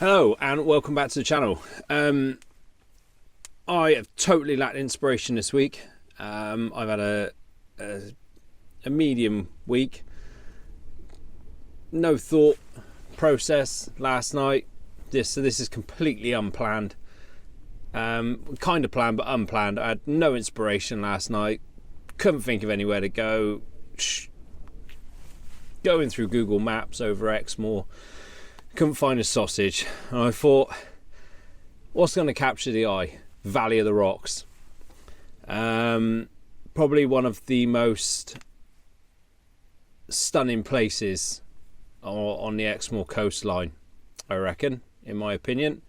Hello and welcome back to the channel. I have totally lacked inspiration this week. I've had a medium week. No thought process last night. So this is completely unplanned. Kind of planned but unplanned. I had no inspiration last night. Couldn't think of anywhere to go. Going through Google Maps over Exmoor. Couldn't find a sausage, and I thought, what's going to capture the eye? Valley of the Rocks. Probably one of the most stunning places on the Exmoor coastline, I reckon, in my opinion.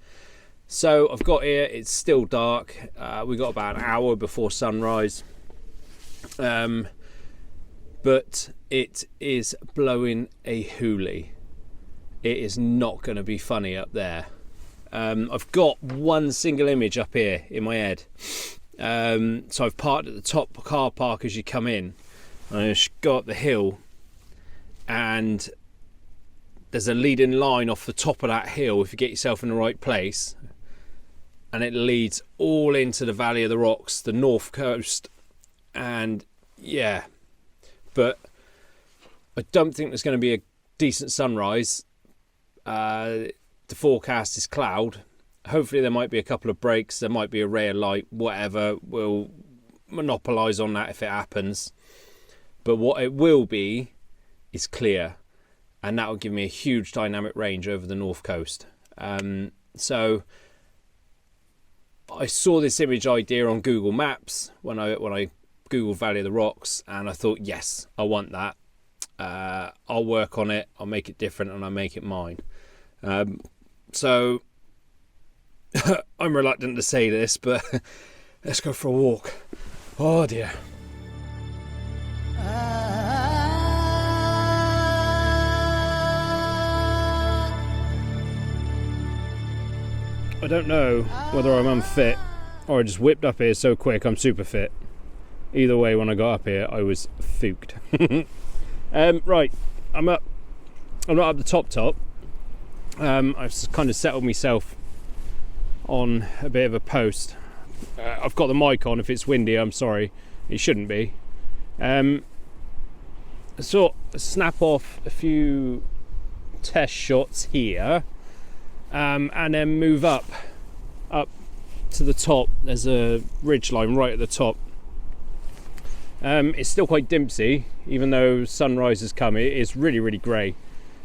So I've got here, it's still dark. We got about an hour before sunrise. But it is blowing a hoolie. It is not going to be funny up there. I've got one single image up here in my head. So I've parked at the top car park as you come in. I just go up the hill, and there's a leading line off the top of that hill if you get yourself in the right place. And it leads all into the Valley of the Rocks, the north coast. And yeah, but I don't think there's going to be a decent sunrise. The forecast is cloud. Hopefully there might be a couple of breaks, there might be a ray of light, whatever. We'll monopolise on that if it happens. But what it will be is clear, and that will give me a huge dynamic range over the north coast. So I saw this image idea on Google Maps when I Googled Valley of the Rocks, and I thought, yes, I want that. I'll work on it, I'll make it different, and I'll make it mine. So I'm reluctant to say this, but let's go for a walk. Oh dear. I don't know whether I'm unfit or I just whipped up here so quick I'm super fit. Either way, when I got up here I was fooked. Right, I'm not up the top. I've kind of settled myself on a bit of a post. I've got the mic on. If it's windy, I'm sorry, it shouldn't be. So snap off a few test shots here, and then move up to the top. There's a ridge line right at the top. It's still quite dimpsy, even though sunrise has come. It is really grey.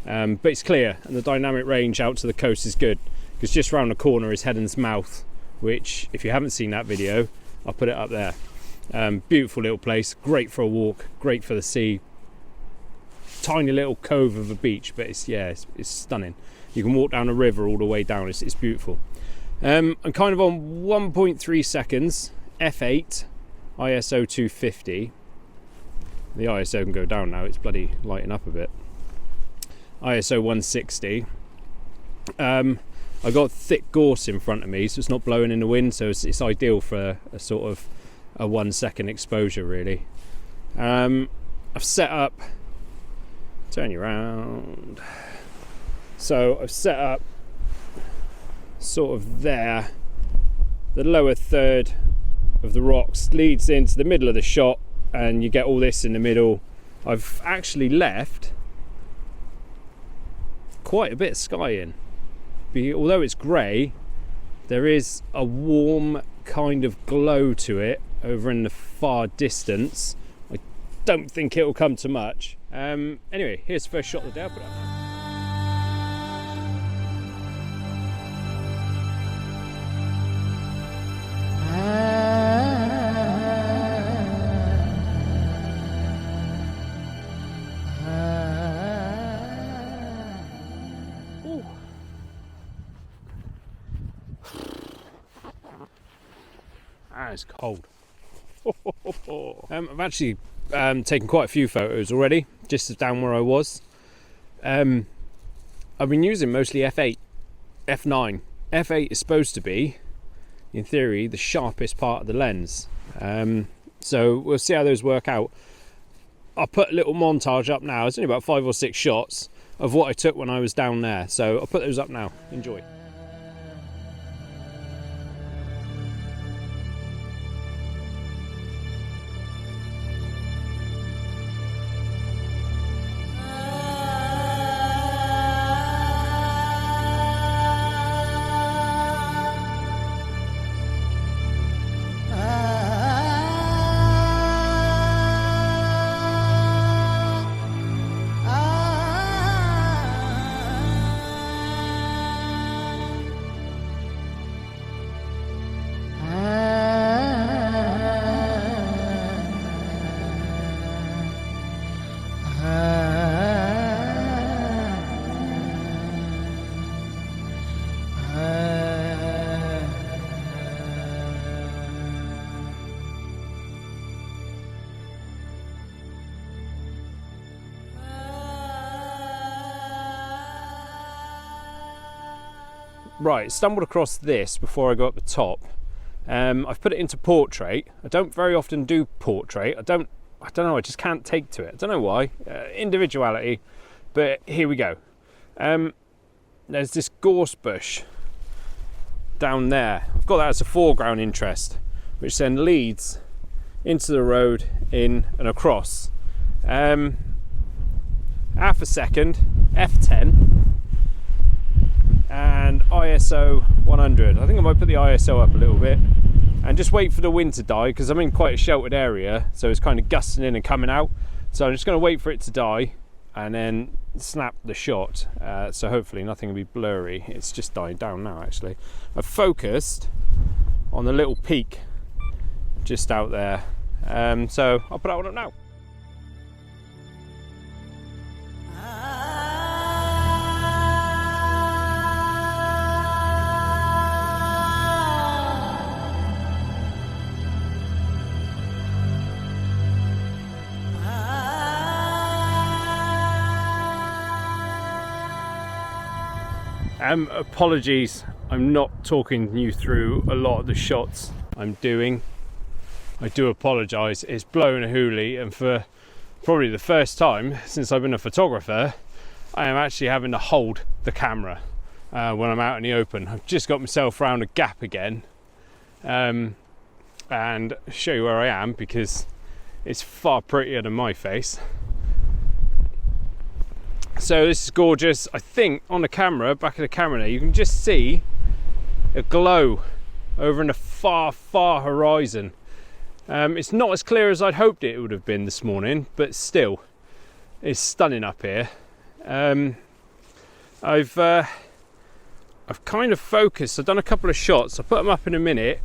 But it's clear, and the dynamic range out to the coast is good, because just round the corner is Heddon's Mouth, which, if you haven't seen that video, I'll put it up there. Beautiful little place, great for a walk, great for the sea. Tiny little cove of a beach, but it's stunning. You can walk down a river all the way down. It's beautiful. I'm kind of on 1.3 seconds f8 ISO 250. The ISO can go down now, it's bloody lighting up a bit. ISO 160. I got thick gorse in front of me, so it's not blowing in the wind, so it's ideal for a sort of a 1 second exposure, really. I've set up, turn you around, so I've set up sort of there. The lower third of the rocks leads into the middle of the shot, and you get all this in the middle. I've actually left quite a bit of sky in. Although it's grey, there is a warm kind of glow to it over in the far distance. I don't think it'll come to much. Anyway, here's the first shot of the day. I'll put it up now. It's cold. I've actually taken quite a few photos already, just down where I was. I've been using mostly f8, f9. f8 is supposed to be, in theory, the sharpest part of the lens. So we'll see how those work out. I'll put a little montage up now. It's only about 5 or 6 shots of what I took when I was down there. So I'll put those up now. Enjoy. Right, stumbled across this before I go up the top. I've put it into portrait. I don't very often do portrait. I don't know, I just can't take to it. I don't know why. Individuality, but here we go. There's this gorse bush down there. I've got that as a foreground interest, which then leads into the road, in and across. Half a second, F10, and ISO 100. I think I might put the ISO up a little bit and just wait for the wind to die, because I'm in quite a sheltered area, so it's kind of gusting in and coming out. So I'm just going to wait for it to die and then snap the shot. So hopefully nothing will be blurry. It's just dying down now, actually. I've focused on the little peak just out there. So I'll put that one up now. Apologies, I'm not talking you through a lot of the shots I'm doing. I do apologise. It's blowing a hoolie, and for probably the first time since I've been a photographer, I am actually having to hold the camera when I'm out in the open. I've just got myself around a gap again, and show you where I am, because it's far prettier than my face. So this is gorgeous. I think on the camera, back of the camera there, you can just see a glow over in the far horizon. It's not as clear as I'd hoped it would have been this morning, but still, it's stunning up here. I've kind of focused. I've done a couple of shots. I'll put them up in a minute.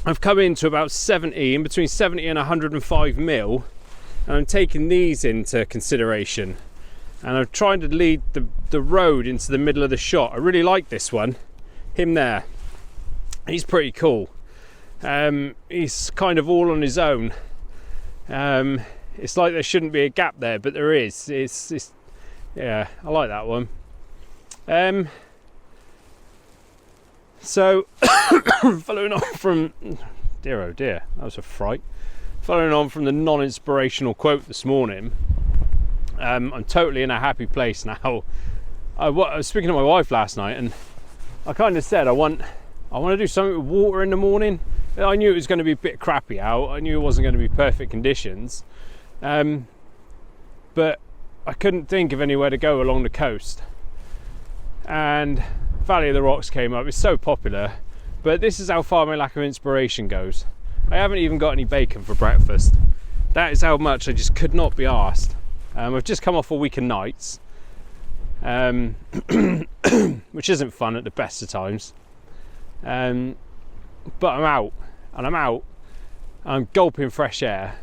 I've come into about 70, in between 70 and 105 mil. And I'm taking these into consideration, and I'm trying to lead the road into the middle of the shot. I really like this one, him there. He's pretty cool. He's kind of all on his own. It's like there shouldn't be a gap there, but there is. It's yeah, I like that one. So following on from, dear oh dear, that was a fright. Following on from the non-inspirational quote this morning, I'm totally in a happy place now. I was speaking to my wife last night, and I kind of said I want to do something with water in the morning. I knew it was going to be a bit crappy out. I knew it wasn't going to be perfect conditions, but I couldn't think of anywhere to go along the coast. And Valley of the Rocks came up. It's so popular, but this is how far my lack of inspiration goes. I haven't even got any bacon for breakfast. That is how much I just could not be arsed. I've just come off a week of nights, which isn't fun at the best of times. But I'm out, and I'm gulping fresh air.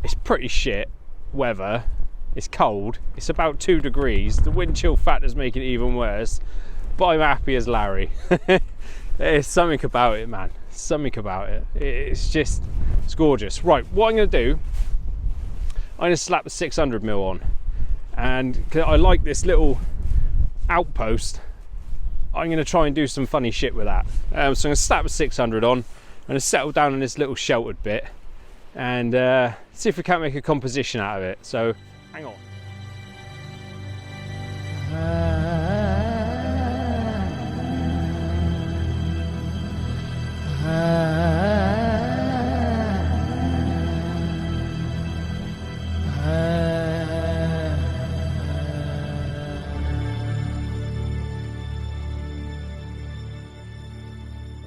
It's pretty shit weather. It's cold. It's about 2 degrees. The wind chill factor's making it even worse. But I'm happy as Larry. There's something about it, man. Something about it. It's gorgeous. Right, what I'm going to do, I'm going to slap a 600mm on, and I like this little outpost. I'm going to try and do some funny shit with that. So I'm going to slap a 600 on. I'm going to settle down in this little sheltered bit and see if we can't make a composition out of it. So hang on.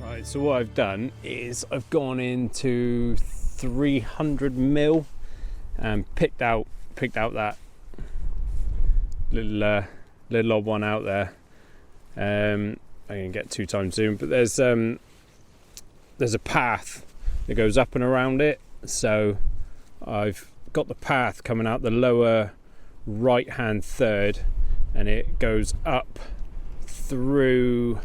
Right, so what I've done is I've gone into 300mm and picked out that little odd one out there. I'm gonna get 2x zoom, but there's a path that goes up and around it, so I've got the path coming out the lower right hand third, and it goes up through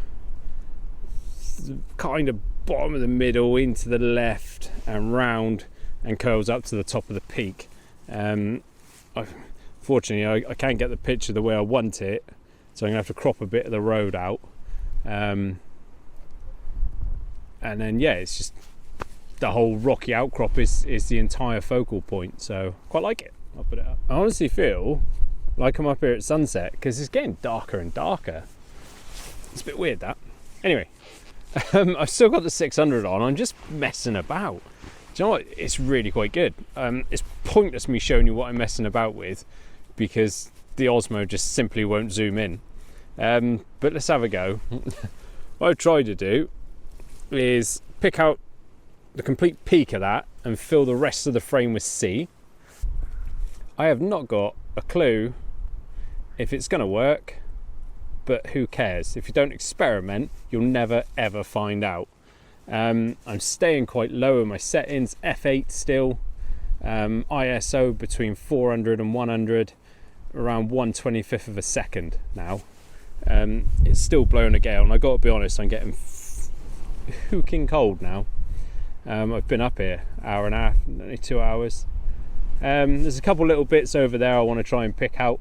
the kind of bottom of the middle into the left and round and curls up to the top of the peak. Fortunately I can't get the picture the way I want it, so I'm gonna have to crop a bit of the road out, and then yeah, it's just the whole rocky outcrop is the entire focal point, so quite like it. I'll put it up. I honestly feel like I'm up here at sunset because it's getting darker and darker. It's a bit weird, that. Anyway, I've still got the 600 on. I'm just messing about. Do you know what? It's really quite good. It's pointless me showing you what I'm messing about with because the Osmo just simply won't zoom in. But let's have a go. What I've tried to do is pick out the complete peak of that and fill the rest of the frame with C. I have not got a clue if it's going to work, but who cares? If you don't experiment, you'll never ever find out. I'm staying quite low in my settings, f8 still, ISO between 400 and 100, around 1/25 of a second now. It's still blowing a gale, and I got to be honest, I'm getting hooking cold now. I've been up here hour and a half, nearly 2 hours. There's a couple little bits over there I want to try and pick out,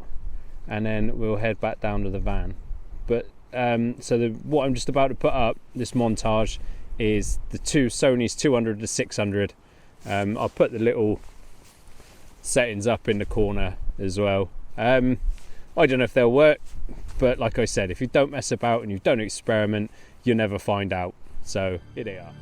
and then we'll head back down to the van. But so what I'm just about to put up, this montage, is the two Sony's 200 to 600. I'll put the little settings up in the corner as well. I don't know if they'll work, but like I said, if you don't mess about and you don't experiment, you'll never find out. So here they are.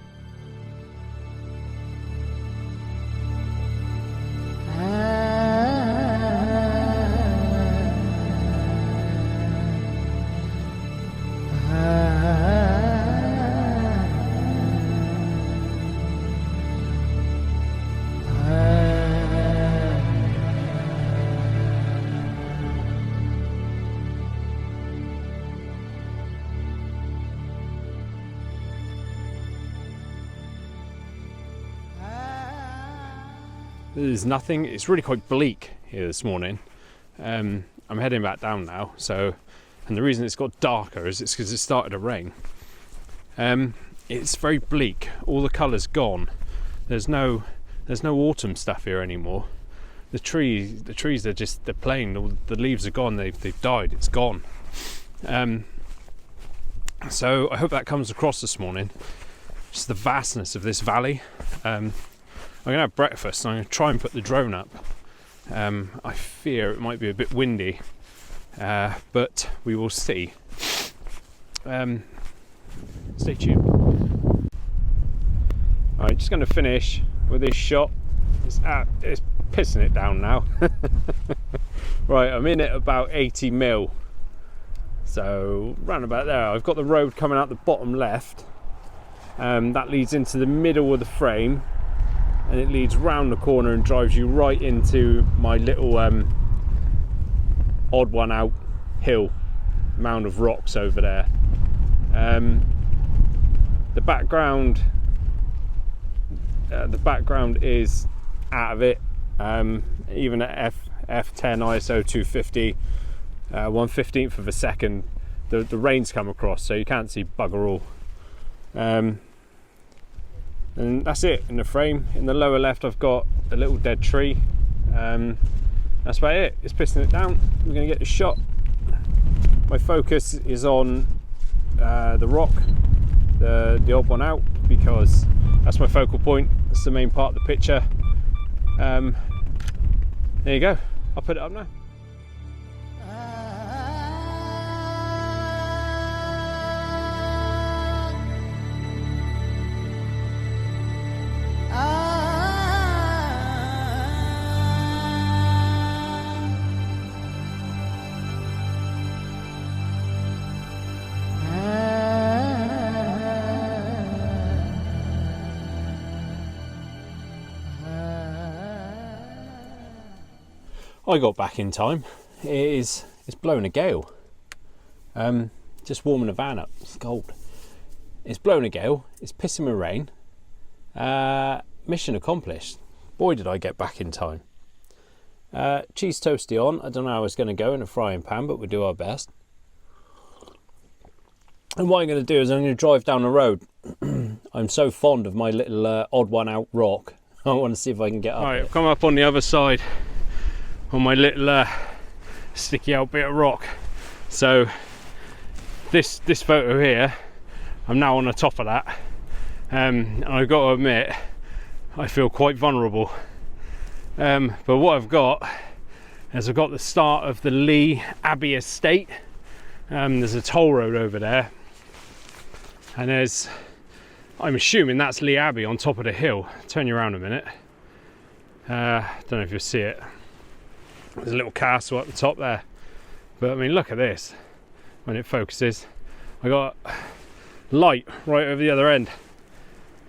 There's nothing. It's really quite bleak here this morning. I'm heading back down now, so, and the reason it's got darker is it's because it started to rain. It's very bleak. All the colour's gone. There's no autumn stuff here anymore. The trees they're plain. The leaves are gone. They've died. It's gone. So I hope that comes across this morning. Just the vastness of this valley. I'm going to have breakfast and I'm going to try and put the drone up. I fear it might be a bit windy, but we will see. Stay tuned. Alright, just going to finish with this shot. It's pissing it down now. Right, I'm in at about 80 mil. So, round about there. I've got the road coming out the bottom left. That leads into the middle of the frame. And it leads round the corner and drives you right into my little odd one out hill mound of rocks over there. The background is out of it. Even at f10 ISO 250, 1/15 of a second, the rain's come across, so you can't see bugger all. And that's it in the frame. In the lower left I've got a little dead tree. That's about it. It's pissing it down. We're going to get the shot. My focus is on the rock, the odd one out, because that's my focal point. That's the main part of the picture. There you go. I'll put it up now. I got back in time. It's blowing a gale. Just warming the van up. It's cold. It's blowing a gale. It's pissing with rain. Mission accomplished. Boy, did I get back in time. Cheese toasty on. I don't know how it's going to go in a frying pan, but we'll do our best. And what I'm going to do is I'm going to drive down the road. I'm so fond of my little odd one out rock. I want to see if I can get up. Right, I've come up on the other side on my little sticky out bit of rock. So this photo here, I'm now on the top of that, and I've got to admit I feel quite vulnerable, but what I've got is I've got the start of the Lee Abbey estate. There's a toll road over there, and I'm assuming that's Lee Abbey on top of the hill. Turn you around a minute. Don't know if you'll see it. There's a little castle at the top there, but I mean, look at this when it focuses. I got light right over the other end,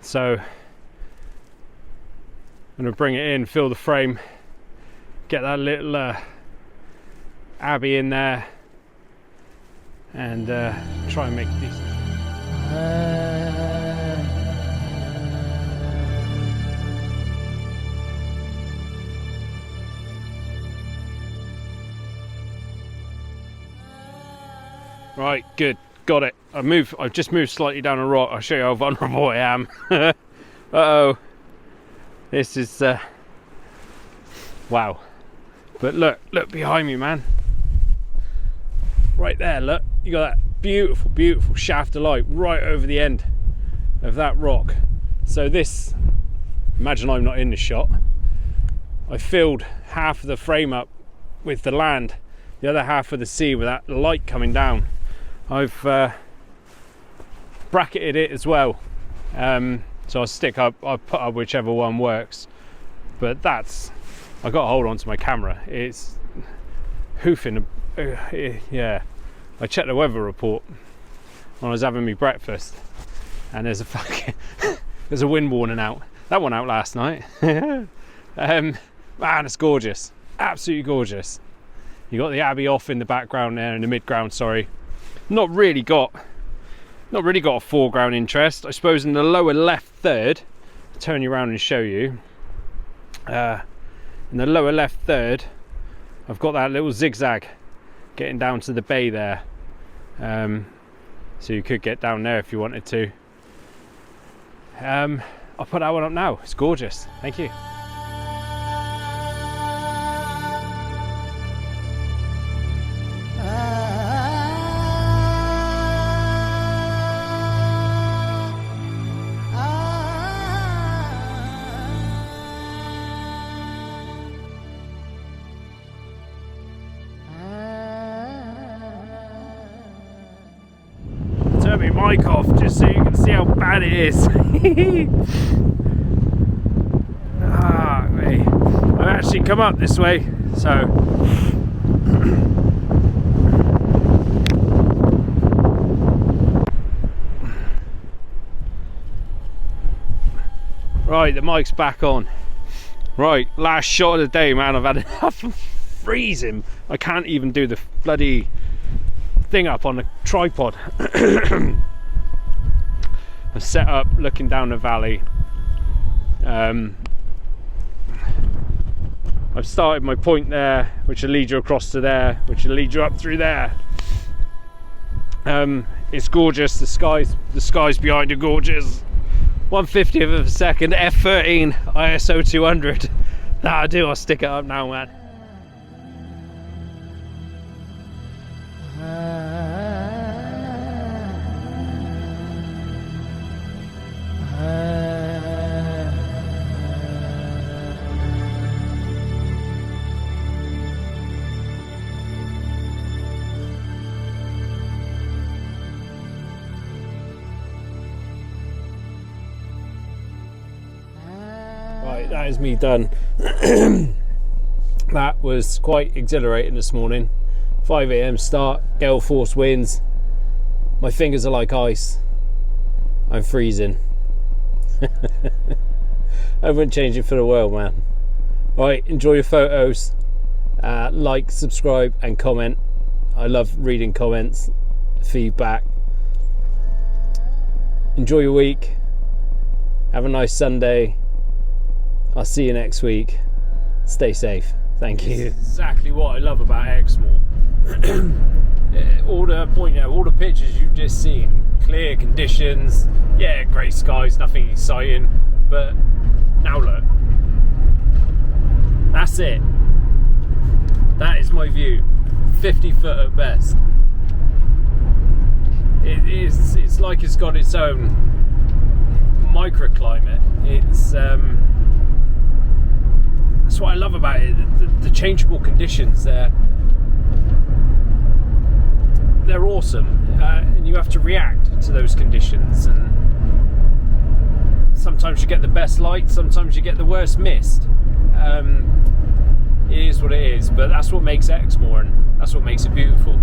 so I'm going to bring it in, fill the frame, get that little abbey in there, and try and make it decent. Right, good, got it. I've just moved slightly down a rock. I'll show you how vulnerable I am. Uh-oh. This is wow. But look behind me, man. Right there, look. You got that beautiful, beautiful shaft of light right over the end of that rock. So this, imagine I'm not in the shot. I filled half of the frame up with the land, the other half of the sea with that light coming down. I've bracketed it as well, so I'll put up whichever one works, but that's, I got to hold on to my camera. It's hoofing. Yeah, I checked the weather report when I was having my breakfast, and there's a wind warning out. That one out last night. Man, it's gorgeous, absolutely gorgeous. You got the Abbey off in the background there, in the midground, sorry. Not really got a foreground interest. I suppose in the lower left third, I'll turn you around and show you. In the lower left third, I've got that little zigzag getting down to the bay there. So you could get down there if you wanted to. I'll put that one up now. It's gorgeous. Thank you. Turn my mic off just so you can see how bad it is. I've actually come up this way, so right, the mic's back on. Right, last shot of the day, man. I've had enough of freezing. I can't even do the bloody thing up on the tripod. I've set up looking down the valley. I've started my point there, which will lead you across to there, which will lead you up through there. It's gorgeous. The skies behind are gorgeous. 1/50th of a second, f13, ISO 200. That'll do. I'll stick it up now, man. Right, that is me done. That was quite exhilarating this morning. 5 AM start, gale force winds. My fingers are like ice. I'm freezing. I wouldn't change it for the world, man. Right, enjoy your photos. Like, subscribe and comment. I love reading comments, feedback. Enjoy your week. Have a nice Sunday. I'll see you next week. Stay safe. Thank you. Exactly what I love about Exmoor. all the pictures you've just seen, clear conditions, yeah, grey skies, nothing exciting, but now look, that's it. That is my view. 50 foot at best. it's like it's got its own microclimate. It's that's what I love about it. The changeable conditions, they're awesome, and you have to react to those conditions. And sometimes you get the best light, sometimes you get the worst mist. It is what it is, but that's what makes Exmoor, and that's what makes it beautiful.